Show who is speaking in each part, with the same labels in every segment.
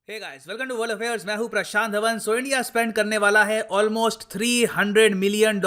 Speaker 1: Hey guys, welcome to world affairs. मैं हूं Prashant Dhawan. India spend करने वाला है almost $300 million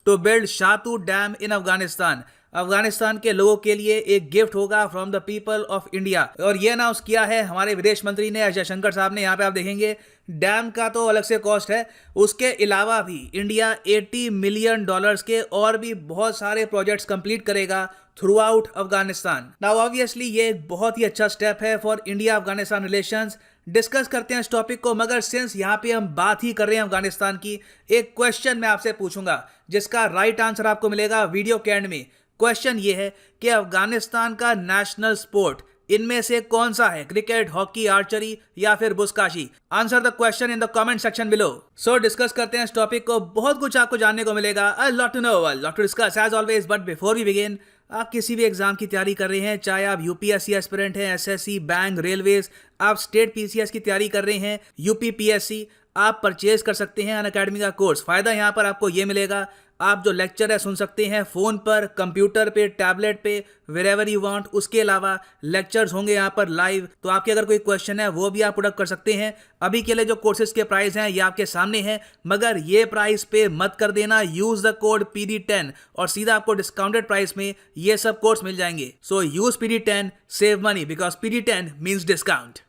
Speaker 1: to build Shahtoot dam in Afghanistan. Afghanistan के लोगों के लिए एक गिफ्ट होगा from the people of India, और ये अनाउंस किया है हमारे विदेश मंत्री ने, अजय शंकर साहब ने। यहाँ पे आप देखेंगे डैम का तो अलग से कॉस्ट है, उसके अलावा भी इंडिया $80 मिलियन के और भी बहुत सारे प्रोजेक्ट्स कंप्लीट करेगा through out Afghanistan. Now obviously ये एक बहुत ही अच्छा स्टेप है for India Afghanistan relations. Discuss करते हैं इस टॉपिक को, मगर सिंस यहाँ पे हम बात ही कर रहे हैं अफगानिस्तान की, एक क्वेश्चन मैं आपसे पूछूंगा जिसका राइट आंसर आपको मिलेगा वीडियो के एंड में। क्वेश्चन ये है कि अफगानिस्तान का नेशनल स्पोर्ट इनमें से कौन सा है? क्रिकेट, हॉकी, आर्चरी या फिर buzkashi? Answer the question in the comment section below. So discuss करते हैं इस टॉपिक को, बहुत कुछ आपको जानने को मिलेगा, a lot to know, a lot to discuss as always. But before we begin, आप किसी भी एग्जाम की तैयारी कर रहे हैं, चाहे आप यूपीएससी एस्पिरेंट हैं, एसएससी, बैंक, रेलवेज, आप स्टेट पीसीएस की तैयारी कर रहे हैं, यूपीपीएससी, आप परचेज कर सकते हैं अनअकैडमी का कोर्स। फायदा यहाँ पर आपको ये मिलेगा, आप जो लेक्चर है सुन सकते हैं फोन पर, कंप्यूटर पे, टैबलेट पे, वेरेवर यू वांट। उसके अलावा लेक्चर्स होंगे यहाँ पर लाइव, तो आपके अगर कोई क्वेश्चन है वो भी आप पुट अप कर सकते हैं। अभी के लिए जो कोर्सेज के प्राइस हैं ये आपके सामने हैं, मगर ये प्राइस पे मत कर देना, यूज द कोड PD10 और सीधा आपको डिस्काउंटेड प्राइस में ये सब कोर्स मिल जाएंगे। So use PD10, save money, because PD10 means discount.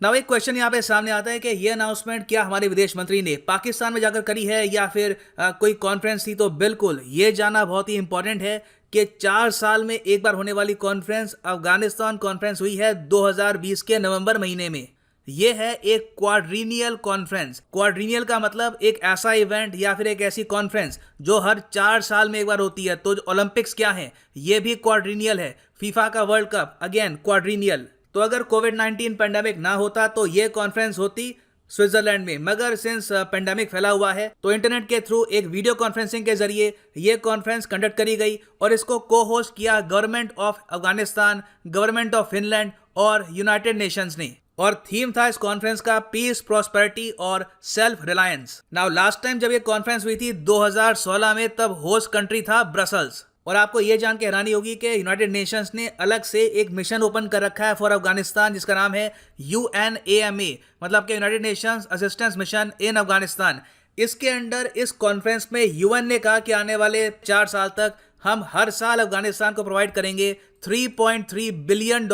Speaker 1: Now एक क्वेश्चन यहाँ पे सामने आता है कि ये अनाउंसमेंट क्या हमारे विदेश मंत्री ने पाकिस्तान में जाकर करी है या फिर कोई कॉन्फ्रेंस थी? तो बिल्कुल ये जानना बहुत ही इंपॉर्टेंट है कि 4 साल में एक बार होने वाली कॉन्फ्रेंस अफगानिस्तान कॉन्फ्रेंस हुई है 2020 के नवंबर महीने में। ये है एक क्वाड्रीनियल कॉन्फ्रेंस। क्वाड्रीनियल का मतलब एक ऐसा इवेंट या फिर एक ऐसी कॉन्फ्रेंस जो हर 4 साल में एक बार होती है। तो ओलंपिक्स क्या है, ये भी क्वाड्रीनियल है। फीफा का वर्ल्ड कप अगेन क्वाड्रीनियल। तो अगर कोविड-19 पेंडेमिक ना होता तो ये कॉन्फ्रेंस होती स्विट्जरलैंड में, मगर सिंस पेंडेमिक फैला हुआ है तो इंटरनेट के थ्रू एक वीडियो कॉन्फ्रेंसिंग के जरिए ये कॉन्फ्रेंस कंडक्ट करी गई, और इसको को होस्ट किया government of Afghanistan, government of Finland और यूनाइटेड नेशंस ने। और थीम था इस कॉन्फ्रेंस का पीस, प्रॉस्पेरिटी और self reliance. Now last time जब ये कॉन्फ्रेंस हुई थी 2016 में, तब होस्ट कंट्री था ब्रसल्स। और आपको ये जान के हैरानी होगी कि यूनाइटेड नेशंस ने अलग से एक मिशन ओपन कर रखा है फॉर अफगानिस्तान, जिसका नाम है UNAMA, मतलब कि United Nations assistance mission in Afghanistan. इसके अंडर इस कॉन्फ्रेंस में यूएन ने कहा कि आने वाले 4 साल तक हम हर साल अफगानिस्तान को प्रोवाइड करेंगे $3.3 बिलियन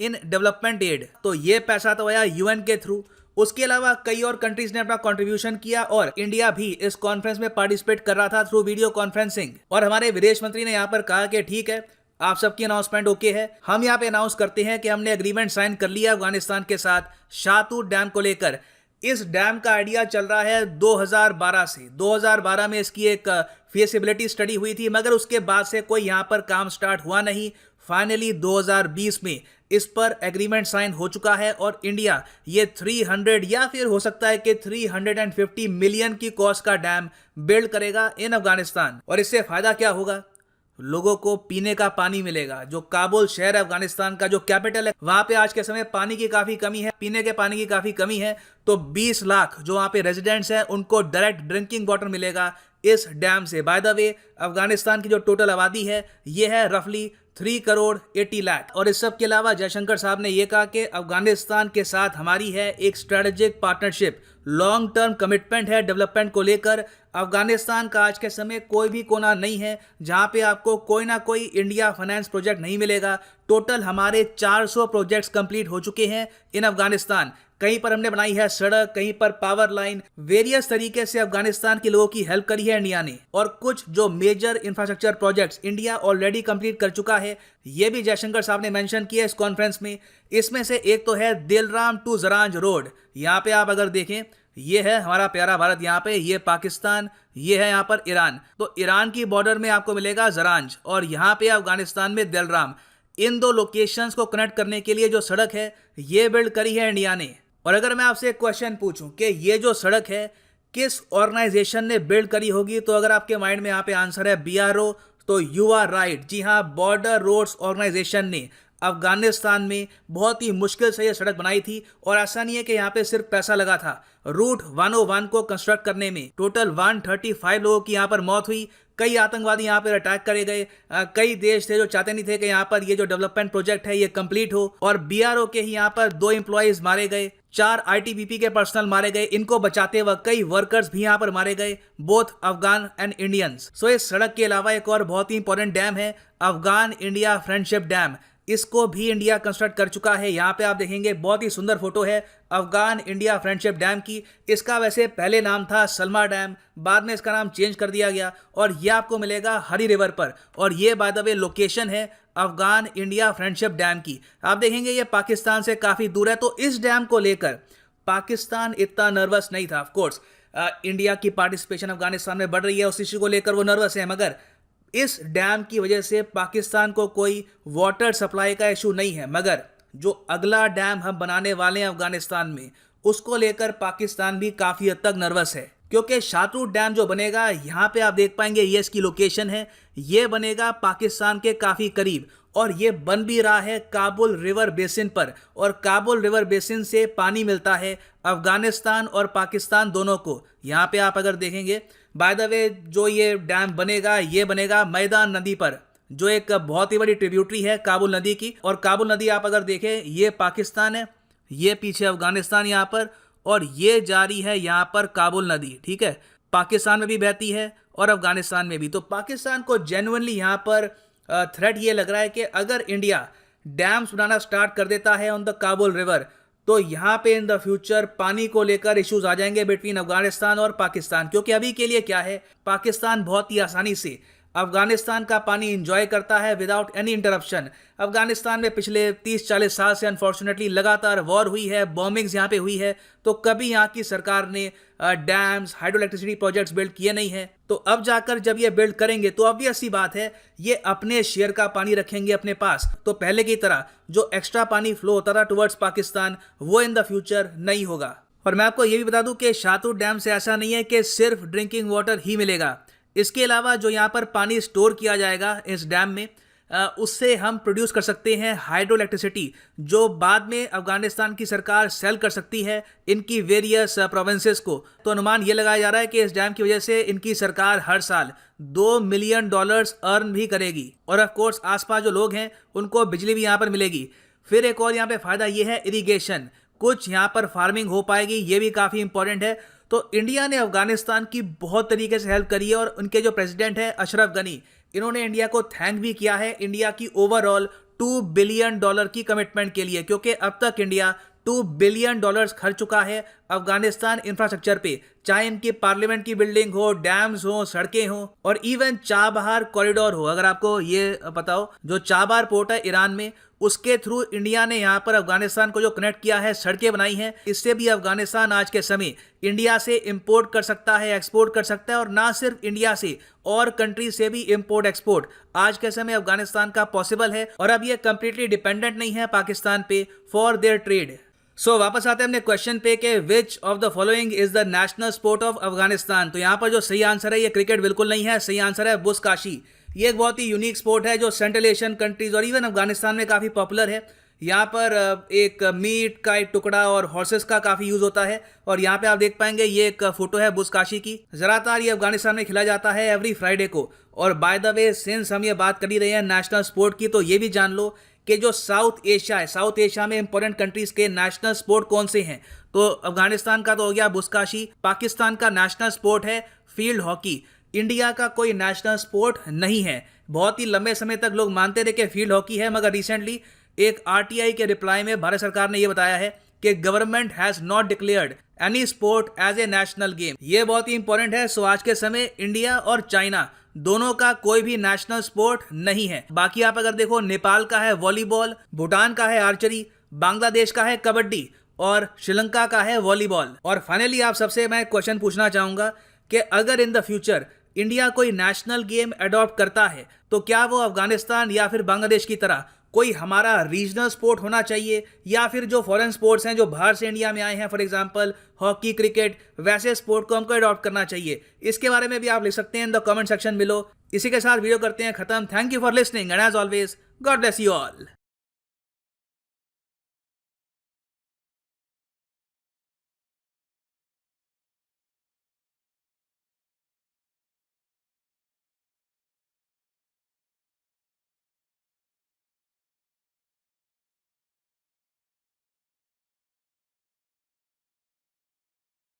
Speaker 1: इन डेवलपमेंट एड। तो ये पैसा तो आया यूएन के थ्रू, उसके अलावा कई और कंट्रीज ने अपना कंट्रीब्यूशन किया, और इंडिया भी इस कॉन्फ्रेंस में पार्टिसिपेट कर रहा था थ्रू वीडियो कॉन्फ्रेंसिंग। और हमारे विदेश मंत्री ने यहाँ पर कहा कि ठीक है, आप सबकी अनाउंसमेंट ओके है, हम यहाँ पे अनाउंस करते हैं कि हमने एग्रीमेंट साइन कर लिया अफगानिस्तान के साथ शातू डैम को लेकर। इस डैम का आइडिया चल रहा है 2012 से। 2012 में इसकी एक फिजिबिलिटी स्टडी हुई थी, मगर उसके बाद से कोई यहाँ पर काम स्टार्ट हुआ नहीं। फाइनली 2020 में इस पर एग्रीमेंट साइन हो चुका है, और इंडिया ये 300 या फिर हो सकता है कि 350 मिलियन की कॉस्ट का डैम बिल्ड करेगा इन अफगानिस्तान। और इससे फायदा क्या होगा? लोगों को पीने का पानी मिलेगा। जो काबुल शहर है अफगानिस्तान का, जो कैपिटल है, वहां पे आज के समय पानी की काफी कमी है, पीने के पानी की काफी कमी है। तो 20 लाख जो वहां पे रेजिडेंट्स हैं उनको डायरेक्ट ड्रिंकिंग वाटर मिलेगा इस डैम से। बाय द वे, अफगानिस्तान की जो टोटल आबादी है ये है रफली 3 करोड़ 80 लाख। और इस सब के अलावा जयशंकर साहब ने यह कहा कि अफगानिस्तान के साथ हमारी है एक strategic partnership, long term commitment है डेवलपमेंट को लेकर। अफगानिस्तान का आज के समय कोई भी कोना नहीं है जहां पे आपको कोई ना कोई इंडिया फाइनेंस प्रोजेक्ट नहीं मिलेगा। टोटल हमारे 400 प्रोजेक्ट्स कंप्लीट हो चुके हैं इन अफगानिस्तान। कहीं पर हमने बनाई है सड़क, कहीं पर पावर लाइन, वेरियस तरीके से अफगानिस्तान के लोगों की हेल्प करी है इंडिया ने। और कुछ जो major infrastructure projects India already complete कर चुका है, ये भी जयशंकर साहब ने मेंशन किया इस कॉन्फ्रेंस में। इसमें से एक तो है दिलराम टू जरांज रोड। यहाँ पे आप अगर देखें, ये है हमारा प्यारा भारत, यहाँ पे ये पाकिस्तान, ये है यहाँ पर ईरान। तो ईरान की बॉर्डर में आपको मिलेगा जरांज, और यहाँ पे अफगानिस्तान में दिलराम। इन दो लोकेशंस को कनेक्ट करने के लिए जो सड़क है ये बिल्ड करी है इंडिया ने। और अगर मैं आपसे एक क्वेश्चन पूछूं कि ये जो सड़क है किस ऑर्गेनाइजेशन ने बिल्ड करी होगी, तो अगर आपके माइंड में यहाँ पे आंसर है BRO, तो यू आर राइट। जी हाँ, बॉर्डर रोड्स ऑर्गेनाइजेशन ने अफगानिस्तान में बहुत ही मुश्किल से ये सड़क बनाई थी। और ऐसा नहीं है कि यहाँ पे सिर्फ पैसा लगा था, रूट 101 को कंस्ट्रक्ट करने में टोटल 135 लोगों की यहाँ पर मौत हुई। कई आतंकवादी यहाँ पर अटैक करे गए। कई देश थे जो चाहते नहीं थे कि यहाँ पर ये जो डेवलपमेंट प्रोजेक्ट है ये कंप्लीट हो, और BRO के ही यहाँ पर 2 एम्प्लॉयज मारे गए। 4 आईटीबीपी के पर्सनल मारे गए, इनको बचाते वक्त कई वर्कर्स भी यहाँ पर मारे गए, बोथ अफगान एंड इंडियंस। सो इस सड़क के अलावा एक और बहुत ही इंपॉर्टेंट डैम है अफगान इंडिया फ्रेंडशिप डैम, इसको भी इंडिया कंस्ट्रक्ट कर चुका है। यहाँ पे आप देखेंगे बहुत ही सुंदर फोटो है अफगान इंडिया फ्रेंडशिप डैम की। इसका वैसे पहले नाम था सलमा डैम, बाद में इसका नाम चेंज कर दिया गया और ये आपको मिलेगा हरी रिवर पर, और ये बाय द वे लोकेशन है अफगान इंडिया फ्रेंडशिप डैम की। आप देखेंगे ये पाकिस्तान से काफ़ी दूर है, तो इस डैम को लेकर पाकिस्तान इतना नर्वस नहीं था। ऑफकोर्स इंडिया की पार्टिसिपेशन अफगानिस्तान में बढ़ रही है, उस इश्यू को लेकर वो नर्वस है, मगर इस डैम की वजह से पाकिस्तान को कोई वाटर सप्लाई का इशू नहीं है। मगर जो अगला डैम हम बनाने वाले हैं अफगानिस्तान में, उसको लेकर पाकिस्तान भी काफ़ी हद तक नर्वस है, क्योंकि शातूत डैम जो बनेगा, यहाँ पे आप देख पाएंगे ये इसकी लोकेशन है, ये बनेगा पाकिस्तान के काफ़ी करीब और ये बन भी रहा है काबुल रिवर बेसिन पर, और काबुल रिवर बेसिन से पानी मिलता है अफगानिस्तान और पाकिस्तान दोनों को। यहाँ पे आप अगर देखेंगे बाय द वे जो ये डैम बनेगा, ये बनेगा मैदान नदी पर, जो एक बहुत ही बड़ी ट्रिब्यूटरी है काबुल नदी की। और काबुल नदी आप अगर देखें, ये पाकिस्तान है, ये पीछे अफगानिस्तान यहाँ पर, और ये जारी है यहाँ पर काबुल नदी, ठीक है। पाकिस्तान में भी बहती है और अफगानिस्तान में भी। तो पाकिस्तान को जेन्युइनली यहाँ पर थ्रेट ये लग रहा है कि अगर इंडिया डैम्स बनाना स्टार्ट कर देता है ऑन द काबुल रिवर, तो यहाँ पे इन द फ्यूचर पानी को लेकर इश्यूज आ जाएंगे बिटवीन अफगानिस्तान और पाकिस्तान। क्योंकि अभी के लिए क्या है, पाकिस्तान बहुत ही आसानी से अफगानिस्तान का पानी इंजॉय करता है विदाउट एनी इंटरप्शन। अफगानिस्तान में पिछले 30-40 साल से अनफॉर्चुनेटली लगातार वॉर हुई है, बॉम्बिंग्स यहाँ पे हुई है, तो कभी यहाँ की सरकार ने dams, hydro electricity projects build किए नहीं हैं। तो अब जाकर जब ये बिल्ड करेंगे तो ऑब्वियस सी बात है ये अपने शेयर का पानी रखेंगे अपने पास। तो पहले की तरह जो एक्स्ट्रा पानी फ्लो होता था टुवर्ड्स पाकिस्तान, वो इन द फ्यूचर नहीं होगा। और मैं आपको ये भी बता दूं कि शातूत डैम से ऐसा नहीं है कि सिर्फ ड्रिंकिंग वाटर ही मिलेगा। इसके अलावा जो यहाँ पर पानी स्टोर किया जाएगा इस डैम में, उससे हम प्रोड्यूस कर सकते हैं हाइड्रो इलेक्ट्रिसिटी, जो बाद में अफगानिस्तान की सरकार सेल कर सकती है इनकी वेरियस प्रोविंसेस को। तो अनुमान ये लगाया जा रहा है कि इस डैम की वजह से इनकी सरकार हर साल $2 मिलियन अर्न भी करेगी, और ऑफ कोर्स आसपास जो लोग हैं उनको बिजली भी यहाँ पर मिलेगी। फिर एक और यहाँ पे फायदा ये है इरिगेशन, कुछ यहाँ पर फार्मिंग हो पाएगी, ये भी काफ़ी इंपॉर्टेंट है। तो इंडिया ने अफगानिस्तान की बहुत तरीके से हेल्प करी है, और उनके जो प्रेसिडेंट है अशरफ गनी, इन्होंने इंडिया को थैंक भी किया है इंडिया की ओवरऑल $2 बिलियन की कमिटमेंट के लिए, क्योंकि अब तक इंडिया $2 बिलियन खर्च चुका है अफगानिस्तान इंफ्रास्ट्रक्चर पे, चाहे इनकी पार्लियामेंट की बिल्डिंग हो, डैम्स हो, सड़कें हो, और इवन चाबहार कॉरिडोर हो। अगर आपको ये पता हो, जो चाबहार पोर्ट है ईरान में, उसके थ्रू इंडिया ने यहाँ पर अफगानिस्तान को जो कनेक्ट किया है, सड़कें बनाई हैं, इससे भी अफगानिस्तान आज के समय इंडिया से इंपोर्ट कर सकता है, एक्सपोर्ट कर सकता है, और ना सिर्फ इंडिया से, और कंट्री से भी इंपोर्ट एक्सपोर्ट आज के समय अफगानिस्तान का पॉसिबल है। और अब ये कंप्लीटली डिपेंडेंट नहीं है पाकिस्तान पे फॉर देयर ट्रेड। सो वापस आते हैं अपने क्वेश्चन पे कि which of the following is the national sport of Afghanistan. तो यहाँ पर जो सही आंसर है ये क्रिकेट बिल्कुल नहीं है, सही आंसर है बुस्काशी। ये एक बहुत ही यूनिक स्पोर्ट है जो सेंट्रल एशियन कंट्रीज और इवन अफगानिस्तान में काफ़ी पॉपुलर है। यहाँ पर एक मीट का एक टुकड़ा और हॉर्सेस का काफ़ी यूज़ होता है, और यहाँ पे आप देख पाएंगे ये एक फोटो है बुस्काशी की। ज़्यादातर ये अफगानिस्तान में खिलाया जाता है एवरी फ्राइडे को। और बाय द वे, सिंस हम ये बात कर ही रहे हैं नेशनल स्पोर्ट की, तो ये भी जान लो कि जो साउथ एशिया है, साउथ एशिया में इंपॉर्टेंट कंट्रीज के नेशनल स्पोर्ट कौन से हैं। तो अफगानिस्तान का तो हो गया बुस्काशी, पाकिस्तान का नेशनल स्पोर्ट है फील्ड हॉकी, इंडिया का कोई नेशनल स्पोर्ट नहीं है। बहुत ही लंबे समय तक लोग मानते थे कि फील्ड हॉकी है, मगर रिसेंटली एक आरटीआई के रिप्लाई में भारत सरकार ने यह बताया है कि government has not declared any sport as a national game. ये बहुत ही इंपॉर्टेंट है। सो आज के समय इंडिया और चाइना दोनों का कोई भी नेशनल स्पोर्ट नहीं है। बाकी आप अगर देखो, नेपाल का है वॉलीबॉल, भूटान का है आर्चरी, बांग्लादेश का है कबड्डी, और श्रीलंका का है वॉलीबॉल। और फाइनली आप सबसे मैं क्वेश्चन पूछना चाहूंगा कि अगर इन द फ्यूचर इंडिया कोई नेशनल गेम अडॉप्ट करता है, तो क्या वो अफगानिस्तान या फिर बांग्लादेश की तरह कोई हमारा रीजनल स्पोर्ट होना चाहिए, या फिर जो फॉरेन स्पोर्ट्स हैं जो बाहर से इंडिया में आए हैं, फॉर एग्जांपल हॉकी, क्रिकेट, वैसे स्पोर्ट को हमको अडॉप्ट करना चाहिए? इसके बारे में भी आप लिख सकते हैं in the comment section below. इसी के साथ वीडियो करते हैं खत्म। Thank you for listening and as always God bless you all.